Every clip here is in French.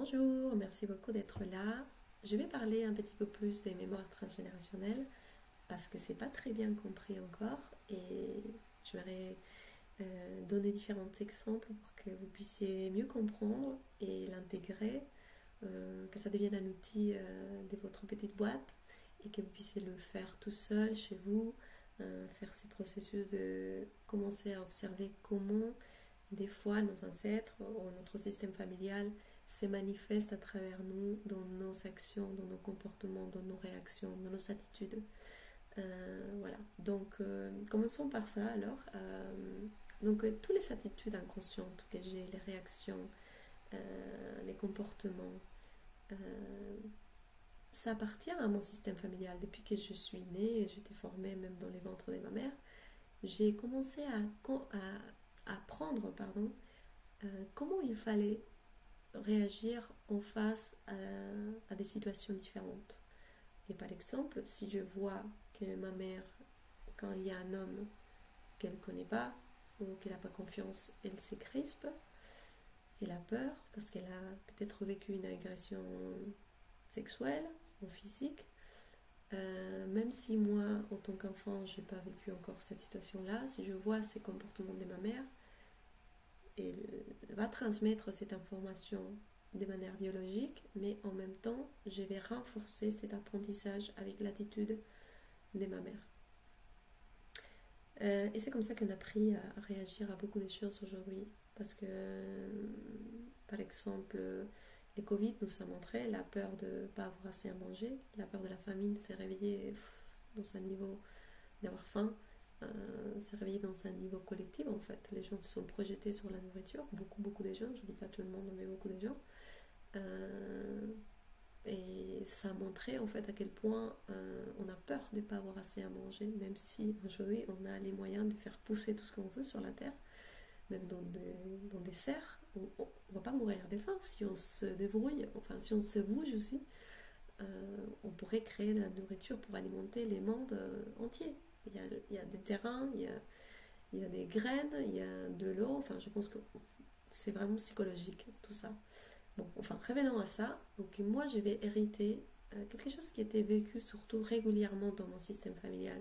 Bonjour, merci beaucoup d'être là. Je vais parler un petit peu plus des mémoires transgénérationnelles parce que c'est pas très bien compris encore et je vais donner différents exemples pour que vous puissiez mieux comprendre et l'intégrer, que ça devienne un outil de votre petite boîte et que vous puissiez le faire tout seul chez vous, faire ces processus de commencer à observer comment des fois nos ancêtres ou notre système familial se manifeste à travers nous, dans nos actions, dans nos comportements, dans nos réactions, dans nos attitudes. Voilà. Donc, commençons par ça alors. Toutes les attitudes inconscientes que j'ai, les réactions, les comportements, euh, ça appartient à mon système familial. Depuis que je suis née, j'étais formée même dans les ventres de ma mère, j'ai commencé à apprendre comment il fallait réagir en face à des situations différentes. Et par exemple, si je vois que ma mère, quand il y a un homme qu'elle ne connaît pas ou qu'elle n'a pas confiance, elle s'écrispe, elle a peur parce qu'elle a peut-être vécu une agression sexuelle ou physique. Même si moi, en tant qu'enfant, je n'ai pas vécu encore cette situation-là, si je vois ces comportements de ma mère, elle va transmettre cette information de manière biologique, mais en même temps, je vais renforcer cet apprentissage avec l'attitude de ma mère. Et c'est comme ça qu'on a appris à réagir à beaucoup de choses aujourd'hui. Parce que, par exemple, les Covid nous a montré la peur de ne pas avoir assez à manger, la peur de la famine s'est réveillée dans un niveau d'avoir faim, s'est réveillée dans un niveau collectif en fait. Les gens se sont projetés sur la nourriture, beaucoup de gens, je ne dis pas tout le monde, mais beaucoup de gens. Et ça a montré en fait à quel point on a peur de ne pas avoir assez à manger, même si aujourd'hui on a les moyens de faire pousser tout ce qu'on veut sur la terre, même dans des serres, on ne va pas mourir de faim si on se débrouille, enfin si on se bouge aussi, on pourrait créer de la nourriture pour alimenter les mondes entiers. Il y a du terrain, il y a des graines, il y a de l'eau, enfin je pense que c'est vraiment psychologique tout ça. Bon, enfin, revenons à ça. Donc, moi, je vais hériter quelque chose qui était vécu surtout régulièrement dans mon système familial.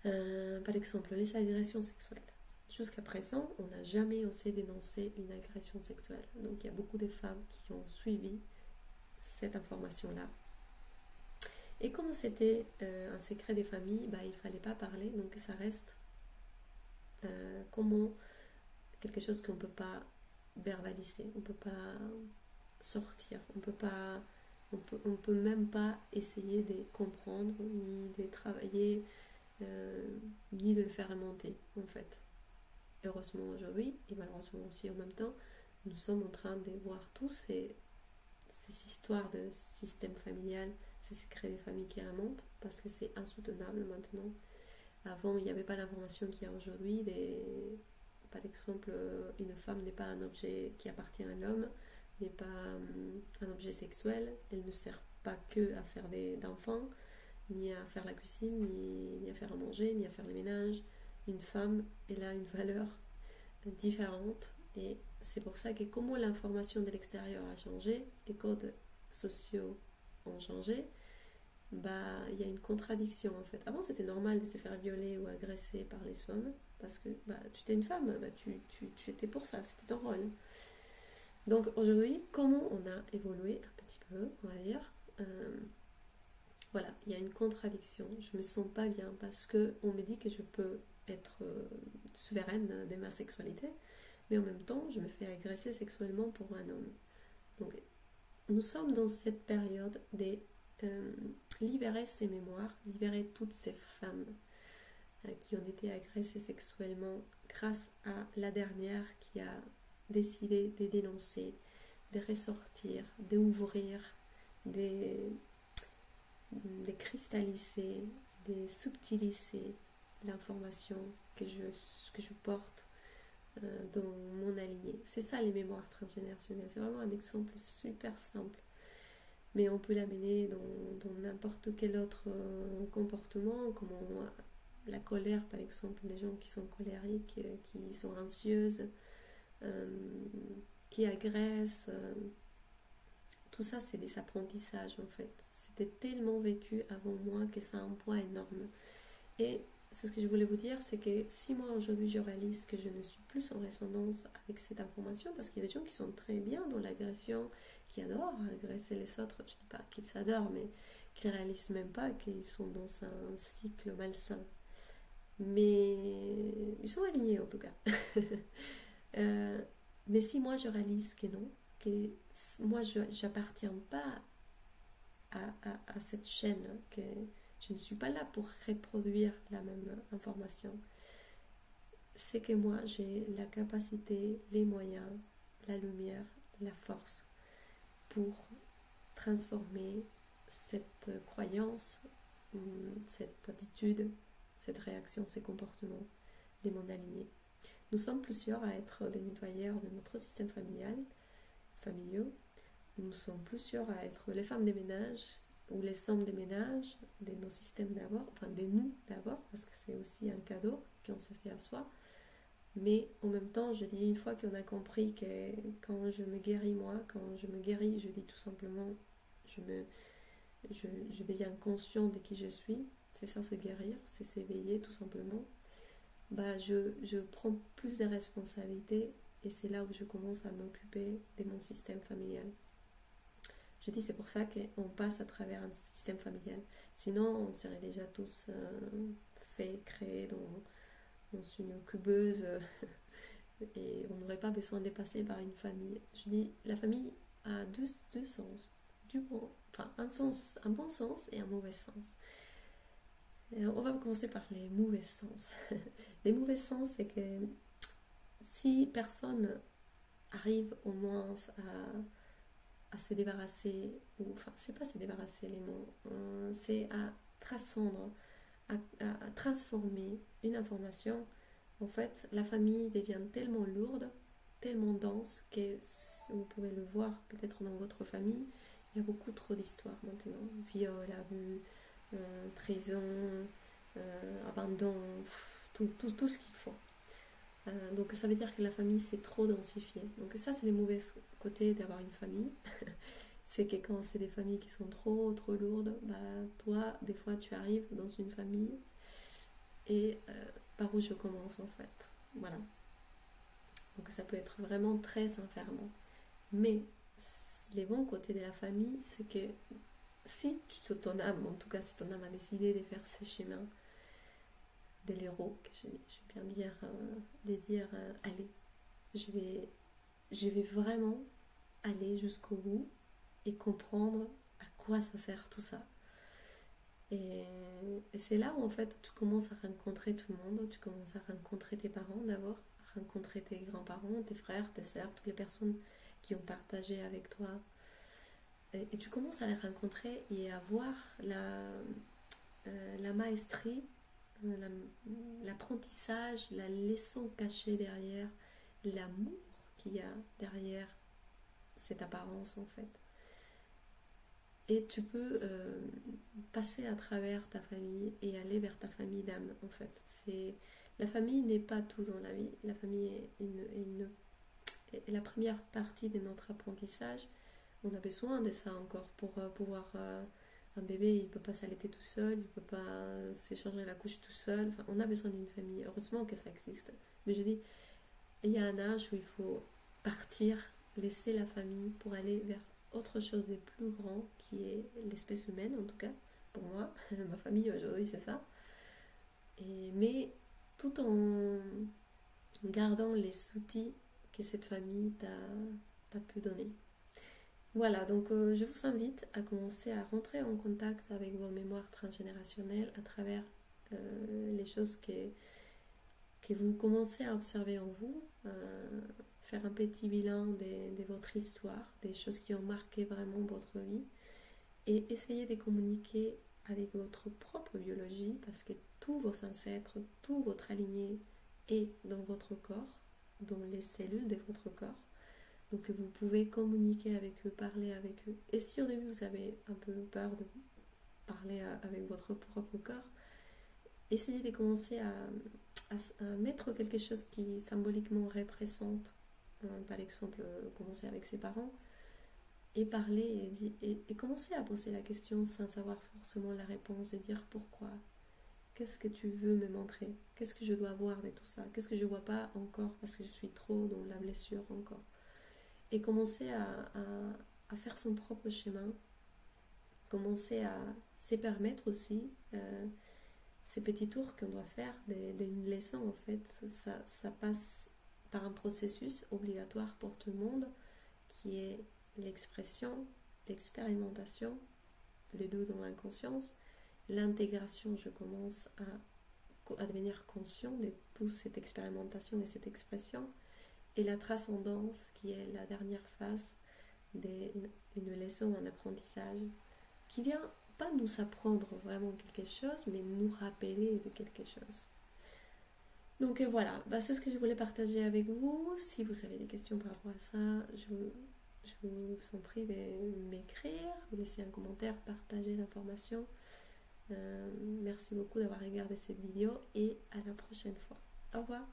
Par exemple, les agressions sexuelles. Jusqu'à présent, on n'a jamais osé dénoncer une agression sexuelle. Donc, il y a beaucoup de femmes qui ont suivi cette information-là. Et comme c'était un secret des familles, il ne fallait pas parler, donc ça reste comment quelque chose qu'on ne peut pas verbaliser, on ne peut pas sortir, on peut même pas essayer de comprendre, ni de travailler, ni de le faire remonter en fait. Heureusement aujourd'hui, et malheureusement aussi en même temps, nous sommes en train de voir tous ces histoires de système familial, ces secrets des familles qui remontent, parce que c'est insoutenable maintenant. Avant, il n'y avait pas l'information qu'il y a aujourd'hui. Par exemple, une femme n'est pas un objet qui appartient à l'homme, n'est pas un objet sexuel, elle ne sert pas que à faire d'enfants, ni à faire la cuisine, ni à faire à manger, ni à faire le ménage. Une femme, elle a une valeur différente et c'est pour ça que comme l'information de l'extérieur a changé, les codes sociaux ont changé, il y a une contradiction en fait. Avant c'était normal de se faire violer ou agresser par les hommes parce que tu étais une femme, tu étais pour ça, c'était ton rôle. Donc aujourd'hui, comment on a évolué un petit peu, on va dire, voilà, il y a une contradiction. Je me sens pas bien parce que on me dit que je peux être souveraine de ma sexualité, mais en même temps, je me fais agresser sexuellement pour un homme. Donc, nous sommes dans cette période de libérer ces mémoires, libérer toutes ces femmes qui ont été agressées sexuellement grâce à la dernière qui a décidé de dénoncer, de ressortir, d'ouvrir, de cristalliser, de subtiliser l'information que je porte dans mon alignée. C'est ça les mémoires transgénérationnelles. C'est vraiment un exemple super simple. Mais on peut l'amener dans n'importe quel autre comportement, comme la colère par exemple, les gens qui sont colériques, qui sont anxieuses, qui agressent. tout ça c'est des apprentissages en fait. C'était tellement vécu avant moi que ça a un poids énorme. Et c'est ce que je voulais vous dire, c'est que si moi aujourd'hui je réalise que je ne suis plus en résonance avec cette information, parce qu'il y a des gens qui sont très bien dans l'agression, qui adorent agresser les autres, je ne dis pas qu'ils s'adorent, mais qu'ils ne réalisent même pas qu'ils sont dans un cycle malsain. Mais ils sont alignés en tout cas. Euh, mais si moi je réalise que non, que moi je n'appartiens pas à cette chaîne, que je ne suis pas là pour reproduire la même information, c'est que moi j'ai la capacité, les moyens, la lumière, la force pour transformer cette croyance, cette attitude, cette réaction, ces comportements des mondes alignés. Nous sommes plusieurs à être des nettoyeurs de notre système familiaux. Nous sommes plusieurs à être les femmes des ménages ou les hommes des ménages, de nos systèmes d'abord, enfin de nous d'abord, parce que c'est aussi un cadeau qu'on se fait à soi. Mais en même temps, je dis une fois qu'on a compris que quand je me guéris moi, quand je me guéris, je dis tout simplement, je deviens conscient de qui je suis. C'est ça se guérir, c'est s'éveiller tout simplement. Bah, je prends plus de responsabilités et c'est là où je commence à m'occuper de mon système familial. Je dis c'est pour ça qu'on passe à travers un système familial. Sinon, on serait déjà tous faits, créés dans une cubeuse et on n'aurait pas besoin de passer par une famille. Je dis la famille a deux sens, enfin un bon sens et un mauvais sens. On va commencer par les mauvais sens. Les mauvais sens, c'est que si personne arrive au moins à se débarrasser, ou enfin, c'est pas se débarrasser les mots, c'est à transcendre, à transformer une information. En fait, la famille devient tellement lourde, tellement dense, que vous pouvez le voir peut-être dans votre famille, il y a beaucoup trop d'histoires maintenant. Viol, abus, trahison, abandon, tout ce qu'il faut. Donc ça veut dire que la famille c'est trop densifié. Donc ça c'est les mauvais côtés d'avoir une famille. C'est que quand c'est des familles qui sont trop lourdes, bah toi des fois tu arrives dans une famille et par où je commence en fait. Voilà. Donc ça peut être vraiment très enfermant. Mais les bons côtés de la famille, c'est que si ton âme, en tout cas si ton âme a décidé de faire ces chemins de l'héros, je vais bien dire, de dire allez, je vais vraiment aller jusqu'au bout et comprendre à quoi ça sert tout ça. Et c'est là où en fait tu commences à rencontrer tout le monde, tu commences à rencontrer tes parents d'abord, à rencontrer tes grands-parents, tes frères, tes sœurs, toutes les personnes qui ont partagé avec toi. Et tu commences à les rencontrer et à voir la maestrie, l'apprentissage, la leçon cachée derrière, l'amour qu'il y a derrière cette apparence en fait. Et tu peux passer à travers ta famille et aller vers ta famille d'âme en fait. La famille n'est pas tout dans la vie. La famille est la première partie de notre apprentissage. On a besoin de ça encore pour pouvoir... un bébé, il ne peut pas s'allaiter tout seul, il ne peut pas s'échanger la couche tout seul. Enfin, on a besoin d'une famille. Heureusement que ça existe. Mais je dis, il y a un âge où il faut partir, laisser la famille pour aller vers autre chose de plus grand qui est l'espèce humaine en tout cas. Pour moi, ma famille aujourd'hui c'est ça. Mais tout en gardant les outils que cette famille t'a pu donner. Voilà, donc je vous invite à commencer à rentrer en contact avec vos mémoires transgénérationnelles à travers les choses que vous commencez à observer en vous, faire un petit bilan de votre histoire, des choses qui ont marqué vraiment votre vie, et essayer de communiquer avec votre propre biologie, parce que tous vos ancêtres, tout votre aligné est dans votre corps, dans les cellules de votre corps. Donc vous pouvez communiquer avec eux, parler avec eux. Et si au début vous avez un peu peur de parler avec votre propre corps, essayez de commencer à mettre quelque chose qui symboliquement représente, par exemple commencer avec ses parents, et parler et commencer à poser la question sans savoir forcément la réponse et dire pourquoi. Qu'est-ce que tu veux me montrer? Qu'est-ce que je dois voir de tout ça? Qu'est-ce que je ne vois pas encore parce que je suis trop dans la blessure encore? Et commencer à faire son propre chemin, commencer à se permettre aussi ces petits tours qu'on doit faire d'une leçon en fait. Ça passe par un processus obligatoire pour tout le monde qui est l'expression, l'expérimentation, les deux dans l'inconscience, l'intégration. Je commence à devenir conscient de toute cette expérimentation et cette expression, et la transcendance qui est la dernière phase d'une leçon, un apprentissage qui vient pas nous apprendre vraiment quelque chose, mais nous rappeler de quelque chose. Donc voilà, c'est ce que je voulais partager avec vous. Si vous avez des questions par rapport à ça, je vous en prie de m'écrire, de laisser un commentaire, partager l'information. Merci beaucoup d'avoir regardé cette vidéo et à la prochaine fois. Au revoir.